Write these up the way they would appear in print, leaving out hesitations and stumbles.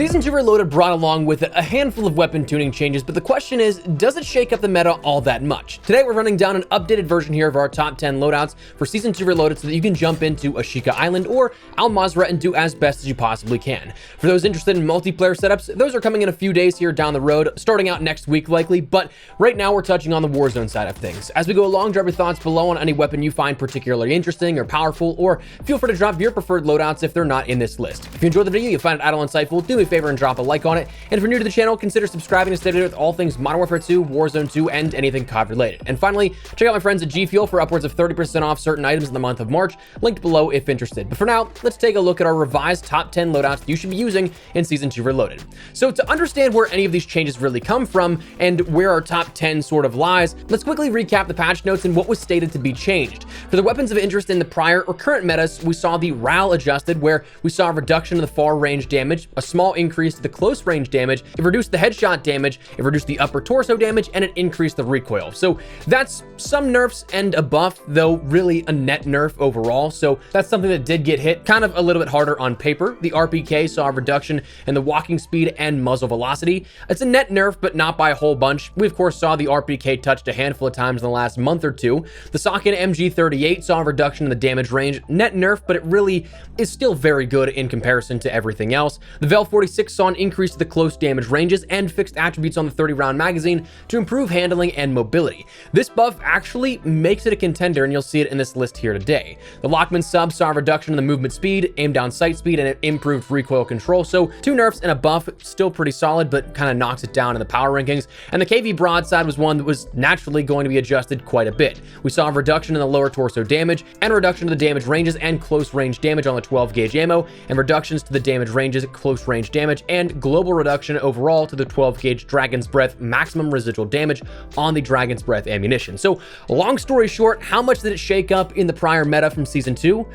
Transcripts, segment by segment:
Season 2 Reloaded brought along with it a handful of weapon tuning changes, but the question is, does it shake up the meta all that much? Today we're running down an updated version here of our top 10 loadouts for Season 2 Reloaded so that you can jump into Ashika Island or Al Mazrah and do as best as you possibly can. For those interested in multiplayer setups, those are coming in a few days here down the road, starting out next week likely, but right now we're touching on the Warzone side of things. As we go along, drop your thoughts below on any weapon you find particularly interesting or powerful, or feel free to drop your preferred loadouts if they're not in this list. If you enjoyed the video, you find it at all insightful, do me a favor and drop a like on it. And if you're new to the channel, consider subscribing to stay updated with all things Modern Warfare 2, Warzone 2, and anything COD related. And finally, check out my friends at G Fuel for upwards of 30% off certain items in the month of March, linked below if interested. But for now, let's take a look at our revised top 10 loadouts you should be using in Season 2 Reloaded. So to understand where any of these changes really come from and where our top 10 sort of lies, let's quickly recap the patch notes and what was stated to be changed. For the weapons of interest in the prior or current metas, we saw the RAAL adjusted, where we saw a reduction in the far range damage, a small increase to the close range damage, it reduced the headshot damage, it reduced the upper torso damage, and it increased the recoil. So that's some nerfs and a buff, though really a net nerf overall. So that's something that did get hit kind of a little bit harder on paper. The RPK saw a reduction in the walking speed and muzzle velocity. It's a net nerf, but not by a whole bunch. We of course saw the RPK touched a handful of times in the last month or two. The Sakin MG38 saw a reduction in the damage range. Net nerf, but it really is still very good in comparison to everything else. The Vel 46 saw an increase to the close damage ranges and fixed attributes on the 30-round magazine to improve handling and mobility. This buff actually makes it a contender, and you'll see it in this list here today. The Lachmann sub saw a reduction in the movement speed, aim down sight speed, and it improved recoil control. So two nerfs and a buff, still pretty solid, but kind of knocks it down in the power rankings. And the KV broadside was one that was naturally going to be adjusted quite a bit. We saw a reduction in the lower torso damage and a reduction to the damage ranges and close range damage on the 12 gauge ammo, and reductions to the damage ranges, close range damage, and global reduction overall to the 12 gauge Dragon's Breath maximum residual damage on the Dragon's Breath ammunition. So long story short, how much did it shake up in the prior meta from Season 2?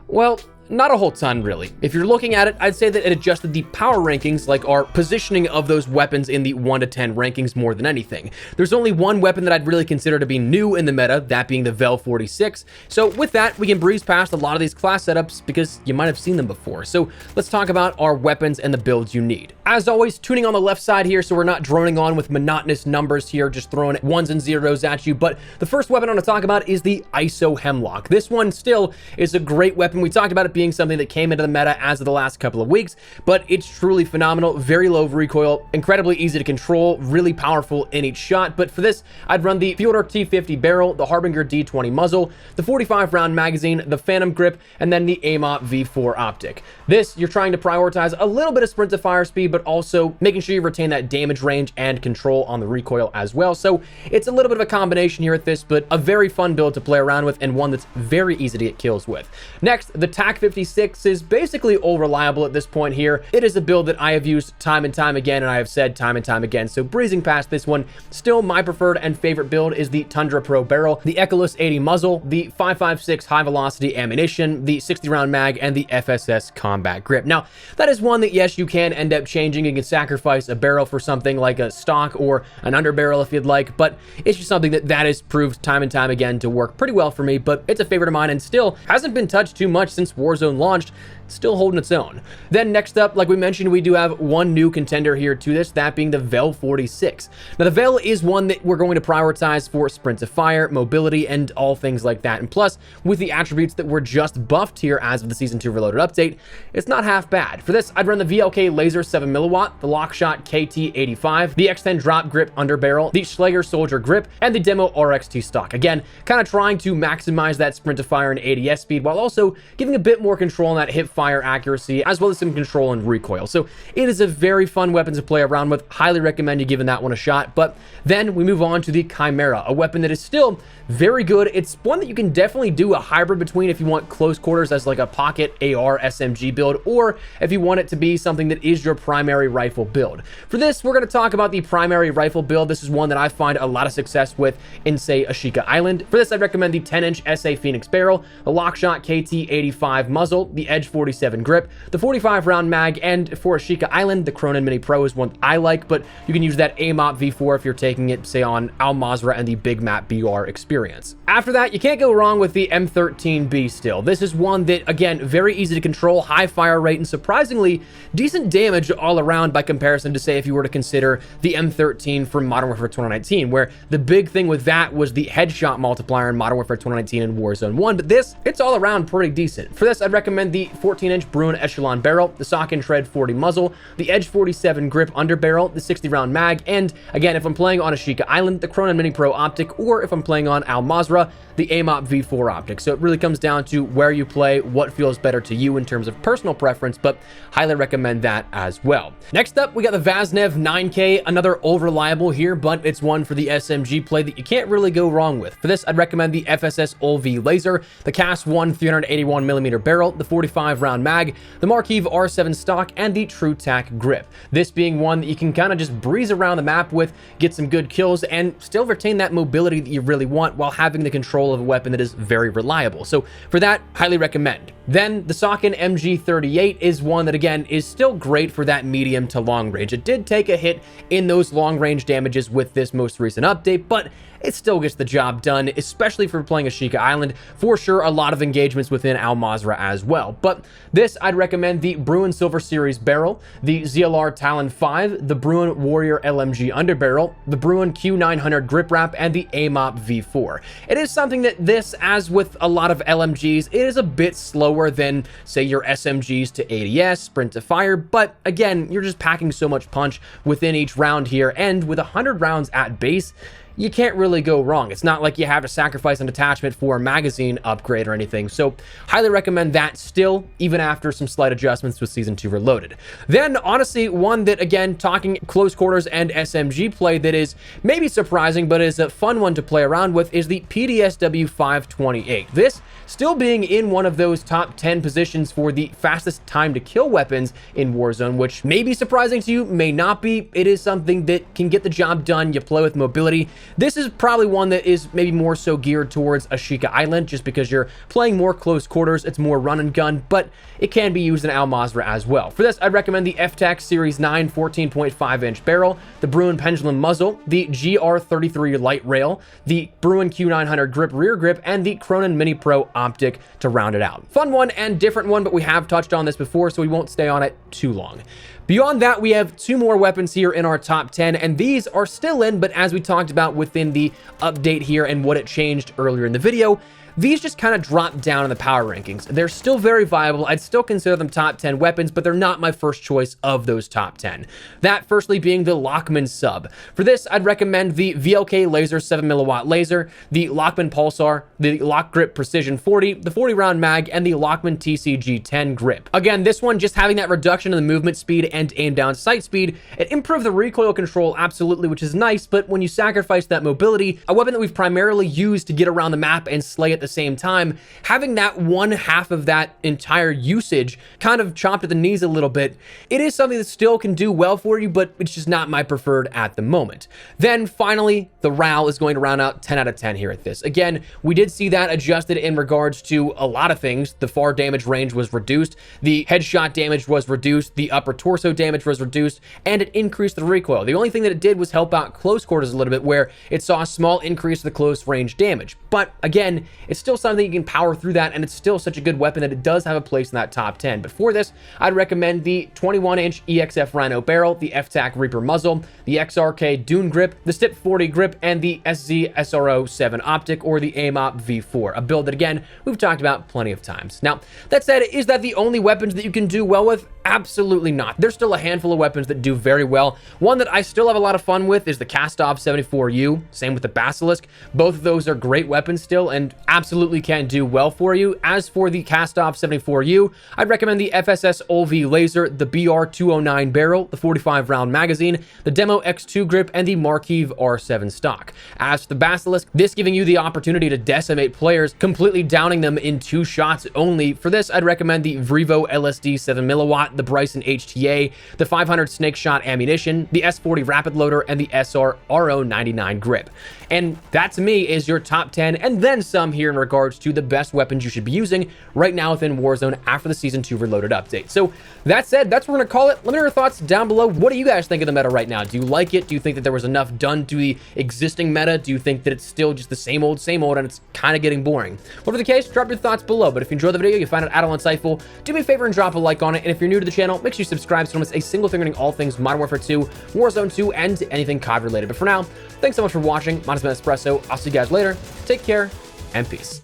Well, not a whole ton, really. If you're looking at it, I'd say that it adjusted the power rankings, like our positioning of those weapons in the 1 to 10 rankings more than anything. There's only one weapon that I'd really consider to be new in the meta, that being the Vel 46. So with that, we can breeze past a lot of these class setups because you might have seen them before. So let's talk about our weapons and the builds you need. As always, tuning on the left side here so we're not droning on with monotonous numbers here, just throwing ones and zeros at you. But the first weapon I want to talk about is the ISO Hemlock. This one still is a great weapon. We talked about it being something that came into the meta as of the last couple of weeks, but it's truly phenomenal. Very low recoil, incredibly easy to control, really powerful in each shot. But for this, I'd run the Fjordur T50 barrel, the Harbinger D20 muzzle, the 45 round magazine, the Phantom grip, and then the AIMOT V4 optic. This, you're trying to prioritize a little bit of sprint to fire speed, but also making sure you retain that damage range and control on the recoil as well. So it's a little bit of a combination here at this, but a very fun build to play around with and one that's very easy to get kills with. Next, the TAC 56 is basically all reliable at this point here. It is a build that I have used time and time again, and I have said time and time again. So breezing past this one, still my preferred and favorite build is the Tundra Pro barrel, the Echolus 80 muzzle, the 5.56 high velocity ammunition, the 60 round mag, and the FSS combat grip. Now, that is one that, yes, you can end up changing. You can sacrifice a barrel for something like a stock or an underbarrel if you'd like, but it's just something that has proved time and time again to work pretty well for me. But it's a favorite of mine and still hasn't been touched too much since Warzone launched, still holding its own. Then next up, like we mentioned, we do have one new contender here to this, that being the Vel 46. Now the Vel is one that we're going to prioritize for sprint to fire, mobility, and all things like that. And plus, with the attributes that were just buffed here as of the Season 2 Reloaded update, it's not half bad. For this, I'd run the VLK Laser 7mW, the Lockshot KT85, the X10 Drop Grip Underbarrel, the Schlager Soldier Grip, and the Demo RXT stock. Again, kind of trying to maximize that sprint to fire and ADS speed while also giving a bit more control on that hip fire accuracy, as well as some control and recoil. So it is a very fun weapon to play around with. Highly recommend you giving that one a shot. But then we move on to the Chimera, a weapon that is still very good. It's one that you can definitely do a hybrid between if you want close quarters as like a pocket AR SMG build, or if you want it to be something that is your primary rifle build. For this, we're going to talk about the primary rifle build. This is one that I find a lot of success with in, say, Ashika Island. For this, I'd recommend the 10-inch SA Phoenix barrel, the Lockshot KT85 muzzle, the Edge 47 grip, the 45 round mag, and for Ashika Island, the Cronin Mini Pro is one I like, but you can use that AMOP V4 if you're taking it, say, on Al Mazrah and the Big Map BR experience. After that, you can't go wrong with the M13B still. This is one that, again, very easy to control, high fire rate, and surprisingly decent damage all around by comparison to, say, if you were to consider the M13 from Modern Warfare 2019, where the big thing with that was the headshot multiplier in Modern Warfare 2019 and Warzone 1, but this, it's all around pretty decent. For this, I'd recommend the 14-inch Bruin Echelon barrel, the Sakin Shred 40 muzzle, the Edge 47 grip underbarrel, the 60 round mag, and again, if I'm playing on Ashika Island, the Cronin Mini Pro optic, or if I'm playing on Al Mazrah, the AMOP V4 optic. So it really comes down to where you play, what feels better to you in terms of personal preference, but highly recommend that as well. Next up, we got the Vaznev 9K, another old reliable here, but it's one for the SMG play that you can't really go wrong with. For this, I'd recommend the FSS OLV laser, the CAS 1 381mm barrel, the 45 round mag, the Marquise R7 stock, and the True Tac grip. This being one that you can kind of just breeze around the map with, get some good kills, and still retain that mobility that you really want while having the control of a weapon that is very reliable. So for that, highly recommend. Then the Sakin MG38 is one that, again, is still great for that medium to long range. It did take a hit in those long range damages with this most recent update, but it still gets the job done, especially for playing Ashika Island. For sure, a lot of engagements within Al Mazrah as well. But this, I'd recommend the Bruin Silver Series barrel, the ZLR Talon 5, the Bruin Warrior LMG underbarrel, the Bruin Q900 grip wrap, and the AMOP V4. It is something that this, as with a lot of LMGs, it is a bit slower than, say, your SMGs to ADS, sprint to fire, but again, you're just packing so much punch within each round here, and with 100 rounds at base, you can't really go wrong. It's not like you have to sacrifice an attachment for a magazine upgrade or anything. So highly recommend that still, even after some slight adjustments with Season 2 Reloaded. Then, honestly, one that, again, talking close quarters and SMG play that is maybe surprising, but is a fun one to play around with, is the PDSW 528. This still being in one of those top 10 positions for the fastest time to kill weapons in Warzone, which may be surprising to you, may not be. It is something that can get the job done. You play with mobility. This is probably one that is maybe more so geared towards Ashika Island, just because you're playing more close quarters, it's more run and gun, but it can be used in Al Mazrah as well. For this, I'd recommend the FTAC Series 9 14.5-inch barrel, the Bruin Pendulum muzzle, the GR33 light rail, the Bruin Q900 grip rear grip, and the Cronin Mini Pro optic to round it out. Fun one and different one, but we have touched on this before, so we won't stay on it too long. Beyond that, we have two more weapons here in our top 10, and these are still in, but as we talked about within the update here and what it changed earlier in the video, these just kind of dropped down in the power rankings. They're still very viable. I'd still consider them top 10 weapons, but they're not my first choice of those top 10. That firstly being the Lachmann sub. For this, I'd recommend the VLK laser 7mm laser, the Lachmann pulsar, the Lock Grip Precision 40, the 40 round mag, and the Lachmann TCG 10 grip. Again, this one just having that reduction in the movement speed and aim down sight speed, it improved the recoil control absolutely, which is nice, but when you sacrifice that mobility, a weapon that we've primarily used to get around the map and slay at the same time, having that one half of that entire usage kind of chopped at the knees a little bit, it is something that still can do well for you, but it's just not my preferred at the moment. Then finally, the RAAL is going to round out 10 out of 10 here at this. Again, we did see that adjusted in regards to a lot of things. The far damage range was reduced, the headshot damage was reduced, the upper torso damage was reduced, and it increased the recoil. The only thing that it did was help out close quarters a little bit, where it saw a small increase to the close range damage. But again, it's still something you can power through that, and it's still such a good weapon that it does have a place in that top 10. But for this, I'd recommend the 21-inch EXF Rhino barrel, the FTAC Reaper muzzle, the XRK Dune grip, the Stip 40 grip, and the SZ SRO 7 optic, or the AMOP V4, a build that, again, we've talked about plenty of times. Now, that said, is that the only weapons that you can do well with? Absolutely not. There's still a handful of weapons that do very well. One that I still have a lot of fun with is the Kastov 74U, same with the Basilisk. Both of those are great weapons still and absolutely can do well for you. As for the Kastov 74U, I'd recommend the FSS OLV laser, the BR209 barrel, the 45 round magazine, the Demo X2 grip, and the Marquise R7 stock. As for the Basilisk, this giving you the opportunity to decimate players, completely downing them in 2 shots only. For this, I'd recommend the Vrivo LSD 7mm, the Bryson HTA, the 500 snake shot ammunition, the S40 rapid loader, and the SR RO99 grip. And that to me is your top 10 and then some here in regards to the best weapons you should be using right now within Warzone after the Season 2 Reloaded update. So that said, that's what we're going to call it. Let me know your thoughts down below. What do you guys think of the meta right now? Do you like it? Do you think that there was enough done to the existing meta? Do you think that it's still just the same old and it's kind of getting boring? Whatever the case, drop your thoughts below. But if you enjoyed the video, you find it at all insightful, do me a favor and drop a like on it. And if you're new to the channel, make sure you subscribe so you don't miss a single thing regarding all things Modern Warfare 2, Warzone 2, and anything COD related. But for now, thanks so much for watching. Mine has been Espresso. I'll see you guys later. Take care and peace.